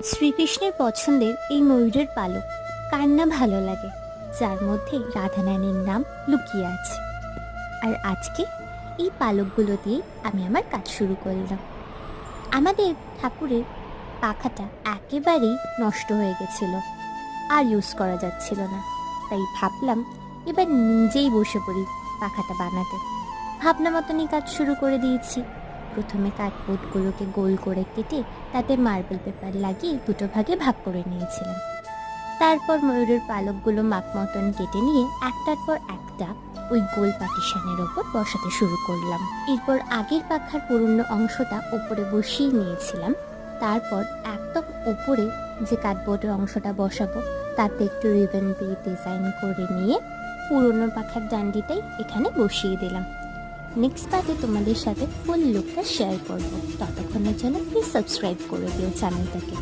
শ্রীকৃষ্ণের পছন্দের এই ময়ূরের পালক কার না ভালো লাগে, যার মধ্যে রাধারানীর নাম লুকিয়ে আছে। আর আজকে এই পালকগুলো দিয়ে আমি আমার কাজ শুরু করলাম। আমাদের ঠাকুরের পাখাটা একেবারেই নষ্ট হয়ে গেছিল, আর ইউজ করা যাচ্ছিল না। তাই ভাবলাম এবার নিজেই বসে পড়ি পাখাটা বানাতে। ভাবনা মতনই কাজ শুরু করে দিয়েছি। প্রথমে কাঠবোর্ডগুলোকে গোল করে কেটে তাতে মার্বেল পেপার লাগিয়ে দুটো ভাগে ভাগ করে নিয়েছিলাম। তারপর ময়ূরের পালকগুলো মাপ মতন কেটে নিয়ে একটার পর একটা ওই গোল পার্টিশনের ওপর বসাতে শুরু করলাম। এরপর আগের পাখার পুরনো অংশটা ওপরে বসিয়ে নিয়েছিলাম। তারপর একদম ওপরে যে কাঠবোর্ডের অংশটা বসাবো তাতে একটু রিবন দিয়ে ডিজাইন করে নিয়ে পুরনো পাখার ডান্ডিটাই এখানে বসিয়ে দিলাম। নেক্সট পার্টে তোমাদের সাথে ফুল লুকটা শেয়ার করবো। ততক্ষণের জন্য প্লিজ সাবস্ক্রাইব করে দিও চ্যানেলটাকে।